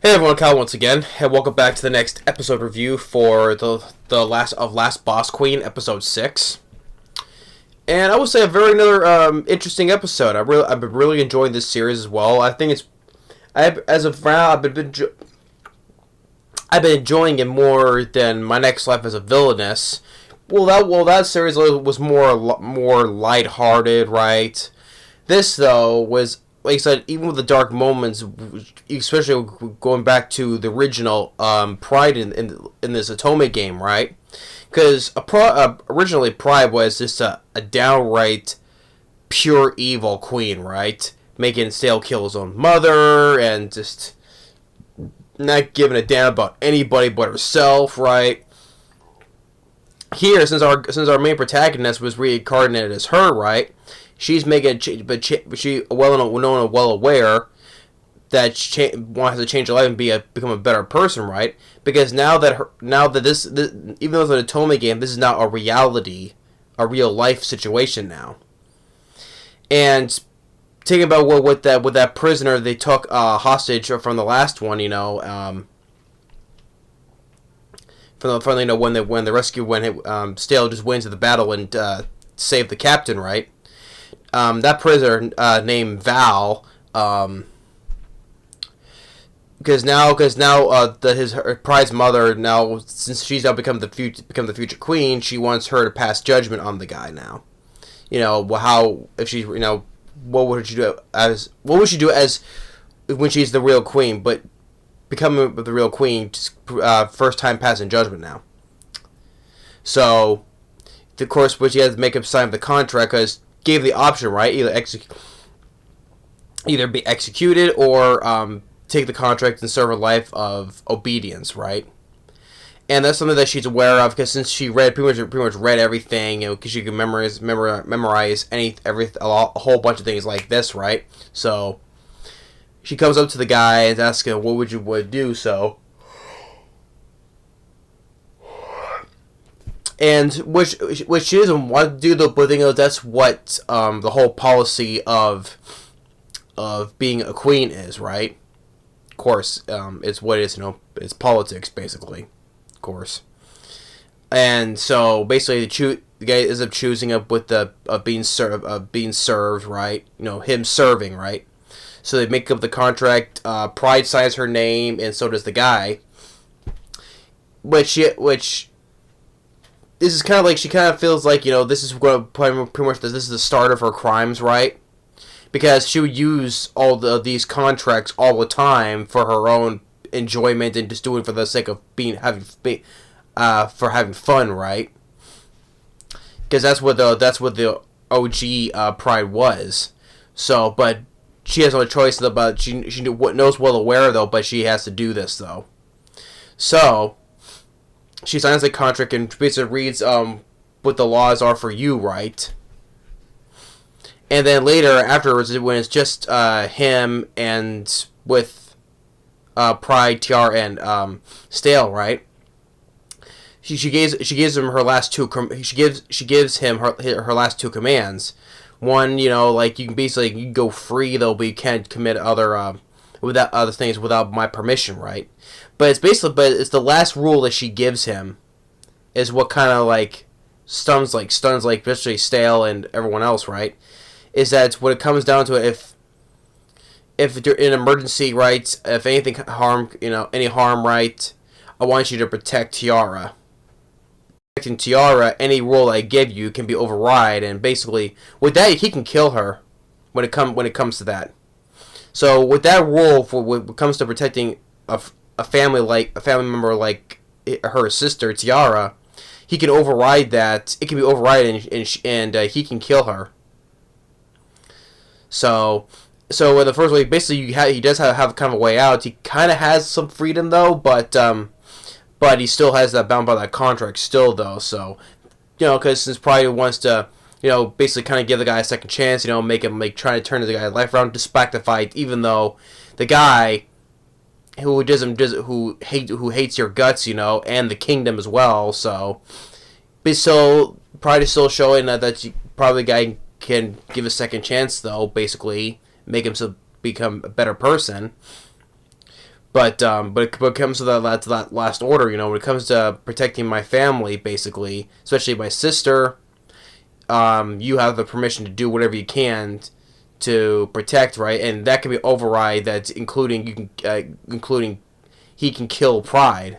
Hey everyone, Kyle once again, and welcome back to the next episode review for the Last Boss Queen, episode 6. And I would say a very another interesting episode. I've been really enjoying this series as well. I think as of now I've been enjoying it more than My Next Life as a Villainess. That series was more lighthearted, right? This though was, like I said, even with the dark moments, especially going back to the original Pride in this Otome game, right? Because originally Pride was just a downright pure evil queen, right? Making Stale kill his own mother and just not giving a damn about anybody but herself, right? Here, since our main protagonist was reincarnated as her, right? She's making a change, but she well aware that she wants to change her life and become a better person, right? Because now that this even though it's an Otome game, this is now a reality, a real life situation now. And thinking about what that prisoner they took hostage from the last one, when the rescue Stale just went to the battle and saved the captain, right? That prisoner named Val, because now her Pride's mother, now since she's now become the future queen, she wants her to pass judgment on the guy now. How if she what would she do as when she's the real queen, but becoming the real queen, first time passing judgment now. So, of course, what she has to make him sign the contract because gave the option, right? Either be executed or take the contract and serve a life of obedience, right? And that's something that she's aware of because since she pretty much read everything, because she can memorize a whole bunch of things like this, right? So she comes up to the guy and asks him, "What would you do?" So, and which she doesn't want to do, though, but that's what the whole policy of being a queen is, right? Of course, it's what it is. It's politics, basically. Of course. And so basically, the guy ends up choosing up with the being served, right? Him serving, right? So they make up the contract. Pride signs her name, and so does the guy. Which this is kind of like she kind of feels like this is what pretty much this is the start of her crimes, right? Because she would use all these contracts all the time for her own enjoyment and just doing it for the sake of having fun, right? Because that's what the OG Pride was. So, but she has no choice about she knows well aware though, but she has to do this though. So she signs the contract and basically reads what the laws are for you, right? And then later, afterwards, when it's just him and with Pride, Tiara, and Stale, right? She gives him her last two. She gives him her last two commands. One, like you can go free though, but you can't commit other things without my permission, right? But it's the last rule that she gives him, is what kind of stuns especially Stale and everyone else, right? Is that when it comes down to it, if you're in an emergency, right? If anything any harm, right? I want you to protect Tiara. Protecting Tiara, any rule I give you can be override, and basically with that he can kill her when it comes to that. So with that rule, for when it comes to protecting a family member like her sister Tiara, he can override that. It can be overridden, and he can kill her. So in the first way, basically he does have kind of a way out. He kind of has some freedom though, but he still has that bound by that contract still though. So because since Pride wants to basically kind of give the guy a second chance, try to turn the guy's life around despite the fight, even though the guy who hates your guts, and the kingdom as well. So Pride is still showing that probably the guy can give a second chance, though, basically make himself become a better person. but it comes to that last order, when it comes to protecting my family, basically, especially my sister, you have the permission to do whatever you can to protect, right? And that can be override. That's including he can kill Pride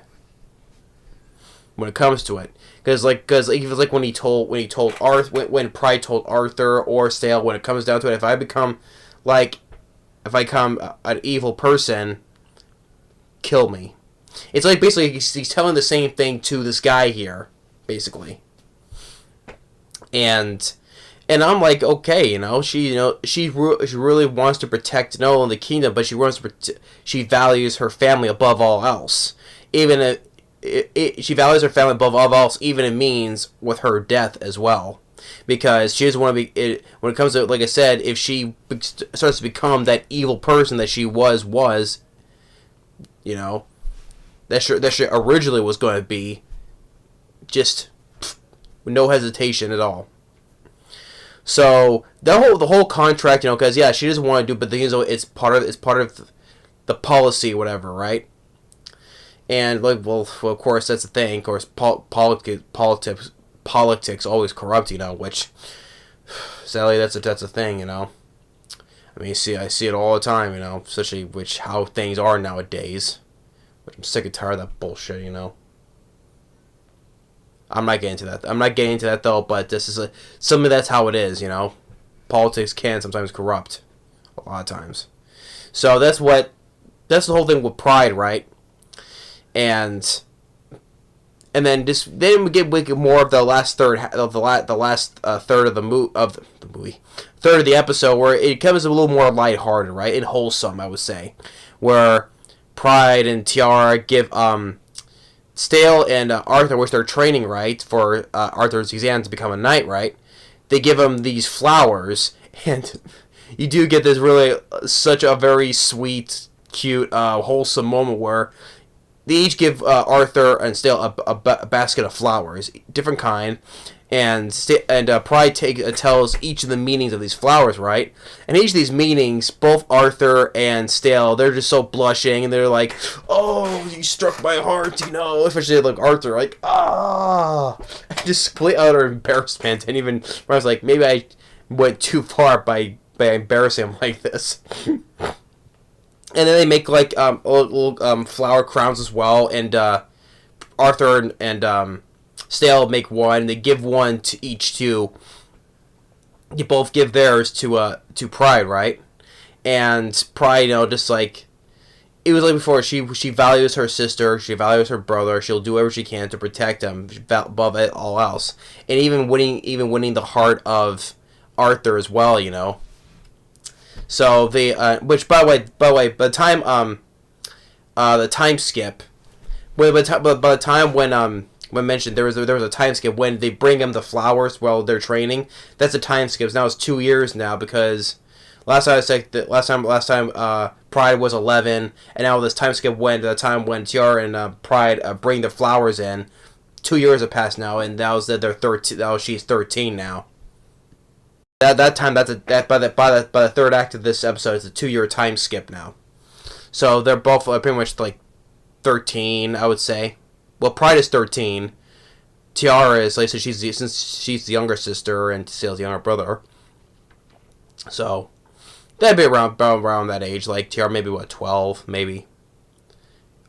when it comes to it. Because it was when he told Arthur, when Pride told Arthur or Stale, when it comes down to it, if I become an evil person, kill me. It's like basically he's telling the same thing to this guy here, basically. And I'm like, okay, she really wants to protect not only the kingdom, but she values her family above all else. Even if she values her family above all else, even it means with her death as well, because she doesn't want to be. When it comes to, like I said, if she starts to become that evil person that she was, that she originally was going to be, just with no hesitation at all. So the whole contract, because she doesn't want to do, but the thing is, it's part of the policy, whatever, right? And well, of course that's the thing. Of course, politics always corrupt, which sadly that's a thing, I mean, I see it all the time, especially how things are nowadays. Which I'm sick and tired of that bullshit, I'm not getting into that though, but this is something that's how it is, Politics can sometimes corrupt, a lot of times. So that's the whole thing with Pride, right? And then we get more of the last third of the last third of the movie, third of the episode, where it becomes a little more lighthearted, right, and wholesome, I would say, where Pride and Tiara give Stale and Arthur, which they're training, right, for Arthur's exam to become a knight, right? They give him these flowers, and you do get this really such a very sweet, cute, wholesome moment where they each give Arthur and Stale a basket of flowers, different kind, and Pride tells each of the meanings of these flowers, right? And each of these meanings, both Arthur and Stale, they're just so blushing, and they're like, "Oh, you struck my heart," especially like Arthur, like, just complete utter embarrassment, and even I was like, maybe I went too far by embarrassing him like this. And then they make like little flower crowns as well, and Arthur and Stale make one. They give one to each to. You both give theirs to Pride, right? And Pride, just like it was like before, she values her sister, she values her brother. She'll do whatever she can to protect them above all else, and even winning the heart of Arthur as well, So they, which by the way, by the time the time skip, by the time when mentioned there was a time skip when they bring him the flowers while they're training. That's a time skip. Now it's 2 years now, because last time Pride was 11, and now this time skip went to the time when Tiara and Pride bring the flowers in. 2 years have passed now, and now they're 13. Now she's 13 now. That time by the third act of this episode, it's a 2-year time skip now. So they're both pretty much like 13, I would say. Well, Pride is 13. Tiara is like, since she's the younger sister and Stale's the younger brother. So that'd be around that age. Like Tiara maybe 12, maybe.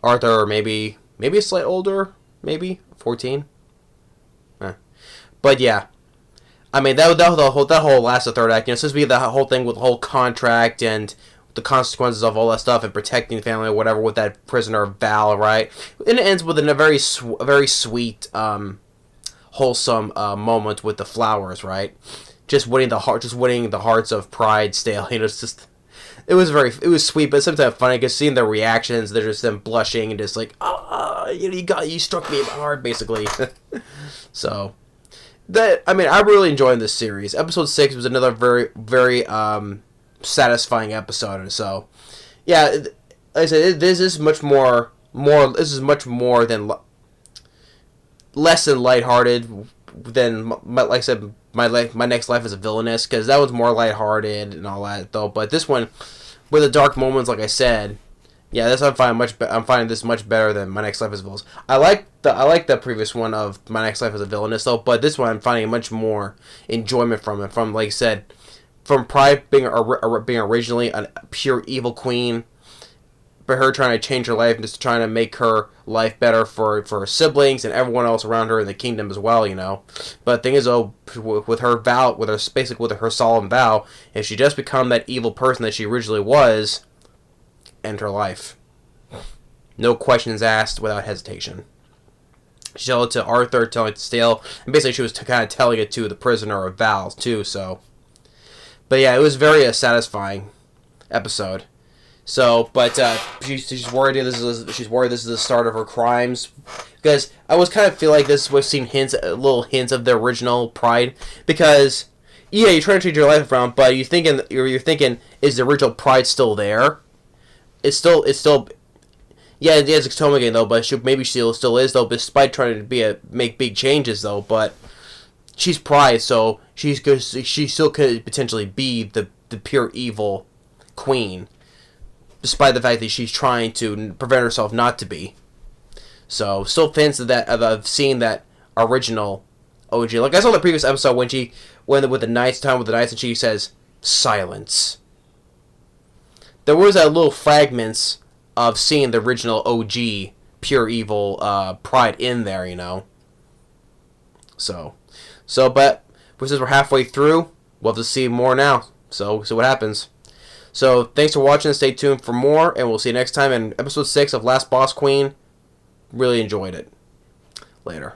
Arthur maybe a slight older, maybe 14. But yeah. I mean, that whole last third act, supposed to be the whole thing with the whole contract and the consequences of all that stuff and protecting the family or whatever with that prisoner Val, right? And it ends with a very sweet, wholesome moment with the flowers, right? Just winning the hearts of Pride, Stale. It was sweet, but sometimes funny because seeing their reactions, they're just them blushing and just like, you struck me in the heart, basically. So. I'm really enjoying this series. Episode 6 was another very, very satisfying episode. So, yeah, like I said, this is much more. This is much more than less than lighthearted than like I said. My next life is a villainess, because that was more lighthearted and all that though. But this one, with the dark moments, like I said, Yeah, this I'm finding this much better than My Next Life as a Villainess. I like the previous one of My Next Life as a Villainess though, but this one I'm finding much more enjoyment from it. From like I said, from Pride being being originally a pure evil queen, but her trying to change her life and just trying to make her life better for her siblings and everyone else around her in the kingdom as well, you know. But the thing is, though, with her vow, with her solemn vow, if she just become that evil person that she originally was, end her life. No questions asked, without hesitation. She told it to Arthur, telling it to Stale, and basically she was kind of telling it to the prisoner of Val too. So, but yeah, it was very satisfying episode. So, but she's worried this is the start of her crimes, because I was kind of feel like this was seen little hints of the original Pride, because yeah, you're trying to change your life around, but you're thinking, is the original Pride still there? It's still yeah, it is a Toma game though, but maybe she still is though, despite trying to make big changes though. But she's Pride, so she still could potentially be the pure evil queen, despite the fact that she's trying to prevent herself not to be. So, still fans of that of seeing that original OG. Like I saw in the previous episode when she went with the knights, and she says silence. There was that little fragments of seeing the original OG pure evil Pride in there, you know. So, but since we're halfway through, we'll have to see more now. So what happens. So thanks for watching. Stay tuned for more, and we'll see you next time in episode 6 of Last Boss Queen. Really enjoyed it. Later.